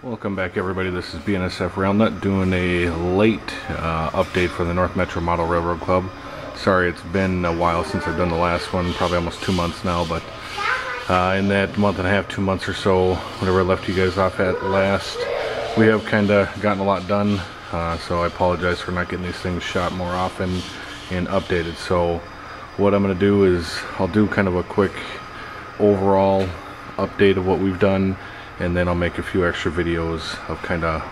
Welcome back, everybody. This is BNSF Railnut doing a late update for the North Metro Model Railroad Club. Sorry, it's been a while since I've done the last one, probably almost 2 months now, but in that month and a half, 2 months or so, whatever I left you guys off at last, we have kind of gotten a lot done, so I apologize for not getting these things shot more often and updated. So what I'm going to do is I'll do kind of a quick overall update of what we've done, and then I'll make a few extra videos of kind of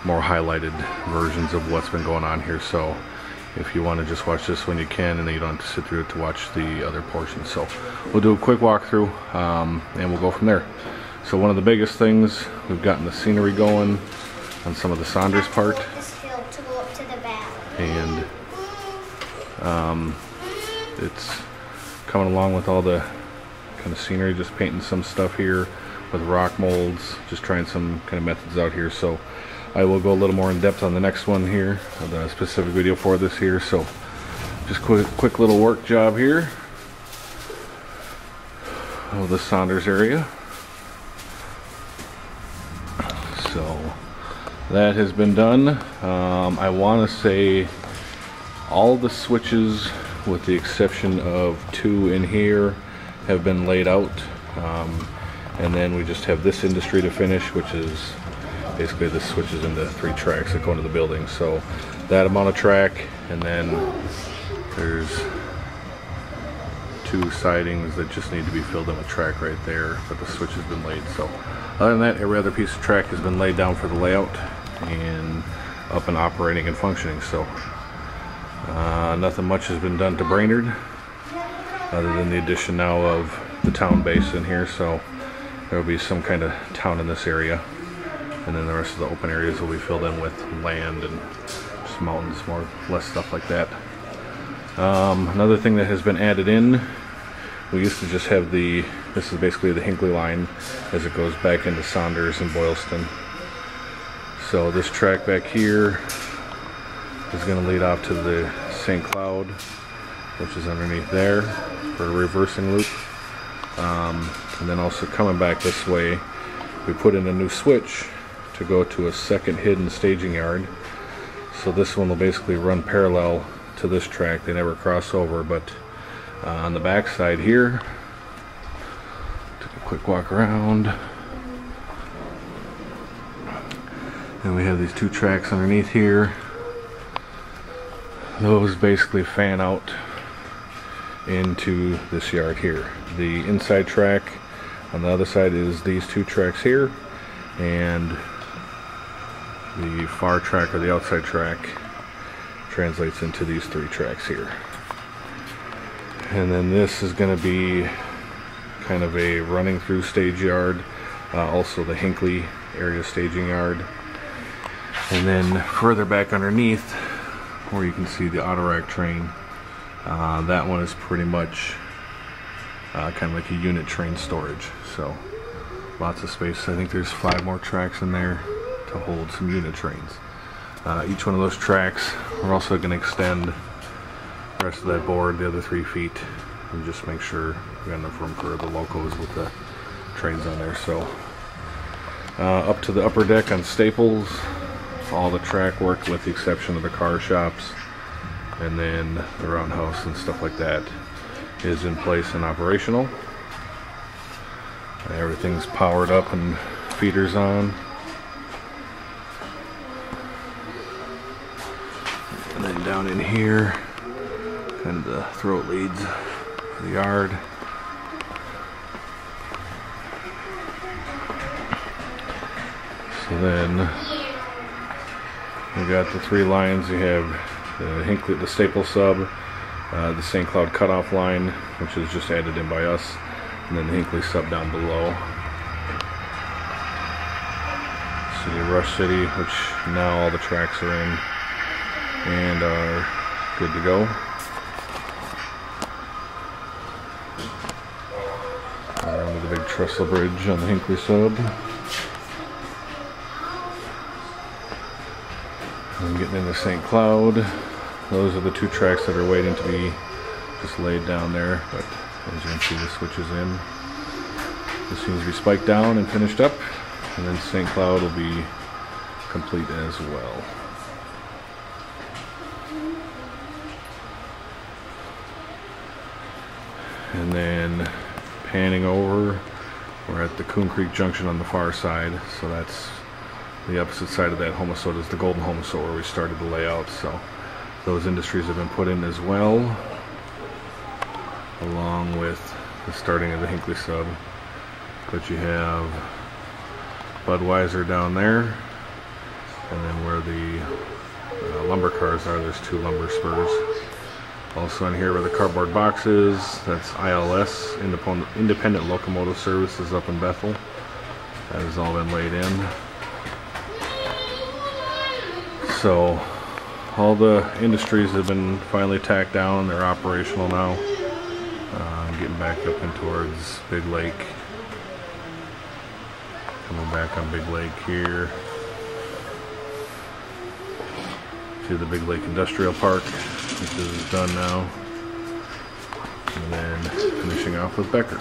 more highlighted versions of what's been going on here. So if you want to just watch this when you can, and then you don't have to sit through it to watch the other portions. So we'll do a quick walkthrough and we'll go from there. So one of the biggest things, we've gotten the scenery going on some of the Saunders part, and it's coming along with all the kind of scenery, just painting some stuff here with rock molds, just trying some kind of methods out here. So I will go a little more in depth on the next one here, the specific video for this here. So just quick little work job here of the Saunders area. So that has been done. I want to say all the switches, with the exception of 2 in here, have been laid out. And then we just have this industry to finish, which is basically the switches into 3 tracks that go into the building. So that amount of track, and then there's 2 sidings that just need to be filled in with track right there, but the switch has been laid. So other than that, every other piece of track has been laid down for the layout and up and operating and functioning. So nothing much has been done to Brainerd, other than the addition now of the town base in here. So there will be some kind of town in this area, and then the rest of the open areas will be filled in with land and just mountains, less stuff like that. Another thing that has been added in, we used to just have this is basically the Hinckley line as it goes back into Saunders and Boylston. So this track back here is going to lead off to the St. Cloud, which is underneath there for a reversing loop. And then also coming back this way, we put in a new switch to go to a second hidden staging yard. So this one will basically run parallel to this track. They never cross over, but on the back side here, took a quick walk around, and we have these 2 tracks underneath here. Those basically fan out into this yard here. The inside track on the other side is these 2 tracks here, and the far track, or the outside track, translates into these 3 tracks here. And then this is going to be kind of a running through stage yard, also the Hinckley area staging yard. And then further back underneath, where you can see the Autorack train, that one is pretty much kind of like a unit train storage. So lots of space. I think there's 5 more tracks in there to hold some unit trains. Each one of those tracks, we're also going to extend the rest of that board the other 3 feet, and just make sure we got enough room for the locos with the trains on there. So up to the upper deck on Staples, all the track work with the exception of the car shops, and then the roundhouse and stuff like that is in place and operational. Everything's powered up and feeders on. And then down in here, kind of the throat leads for the yard. So then we got the 3 lines. You have the Hinckley, the Staple sub, the St. Cloud cutoff line, which is just added in by us, and then the Hinckley sub down below. City of Rush City, which now all the tracks are in and are good to go. Around to the big trestle bridge on the Hinckley sub. And getting into St. Cloud. Those are the 2 tracks that are waiting to be just laid down there, but as you can see, the switch is in. This needs to be spiked down and finished up. and then St. Cloud will be complete as well. And then panning over, we're at the Coon Creek Junction on the far side, so that's the opposite side of that homestead is the Golden Homestead where we started the layout. So those industries have been put in as well, along with the starting of the Hinckley sub. But you have Budweiser down there, and then where the lumber cars are, there's 2 lumber spurs. Also in here where the cardboard box is, that's ILS, Independent Locomotive Services up in Bethel. That has all been laid in. So all the industries have been finally tacked down. They're operational now. Getting back up in towards Big Lake. Coming back on Big Lake here to the Big Lake Industrial Park, which is done now. And then finishing off with Becker.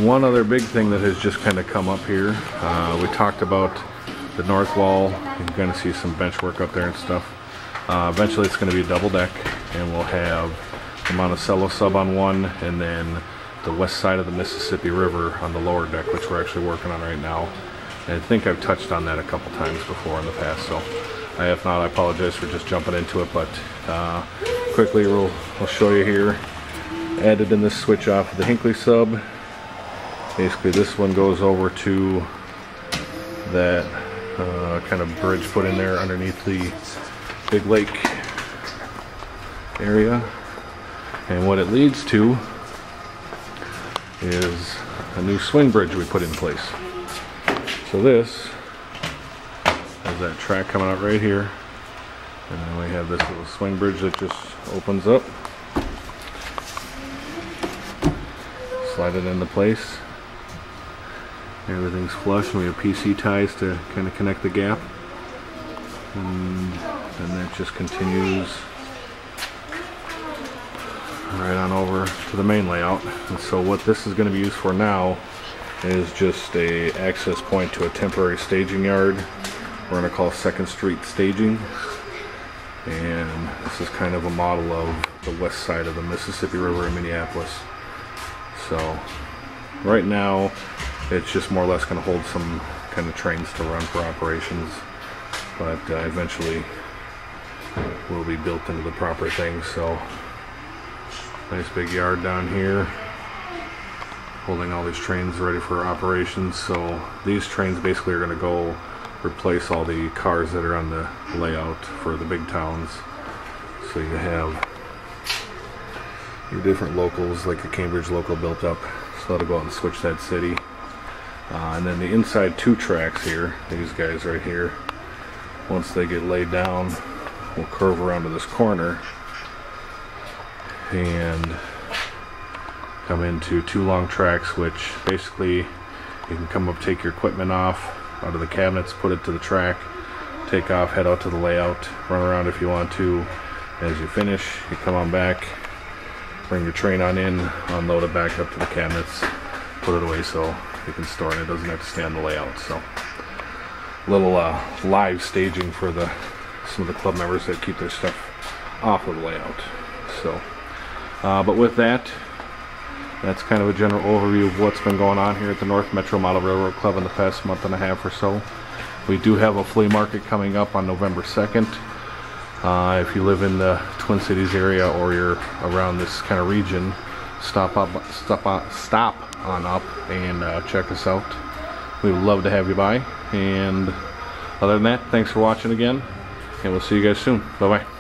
One other big thing that has just kind of come up here, we talked about the north wall. You're going to see some bench work up there and stuff. Eventually it's going to be a double deck, and we'll have the Monticello sub on one, and then the west side of the Mississippi River on the lower deck, which we're actually working on right now. And I think I've touched on that a couple times before in the past, so if not, I apologize for just jumping into it. But quickly we'll show you here. Added in this switch off of the Hinckley sub. Basically this one goes over to that kind of bridge put in there underneath the Big Lake area, and what it leads to is a new swing bridge we put in place. So this has that track coming out right here, and then we have this little swing bridge that just opens up, slide it into place. Everything's flush, and we have PC ties to kind of connect the gap, and that just continues right on over to the main layout. And so what this is going to be used for now is just a access point to a temporary staging yard we're going to call 2nd Street Staging, and this is kind of a model of the west side of the Mississippi River in Minneapolis. So right now it's just more or less going to hold some kind of trains to run for operations, but eventually will be built into the proper things. So nice big yard down here holding all these trains ready for operations. So these trains basically are going to go replace all the cars that are on the layout for the big towns. So you have your different locals, like a Cambridge local built up, so that'll go out and switch that city. And then the inside 2 tracks here, these guys right here, once they get laid down, we'll curve around to this corner and come into 2 long tracks, which basically you can come up, take your equipment off out of the cabinets, put it to the track, take off, head out to the layout, run around if you want to. As you finish, you come on back, bring your train on in, unload it back up to the cabinets, put it away so you can store it. It doesn't have to stay on the layout. So little live staging for some of the club members that keep their stuff off of the layout. So but with that, that's kind of a general overview of what's been going on here at the North Metro Model Railroad Club in the past month and a half or so. We do have a flea market coming up on November 2nd. If you live in the Twin Cities area or you're around this kind of region, stop on up and check us out. We would love to have you by. And other than that, thanks for watching again, and we'll see you guys soon. Bye bye.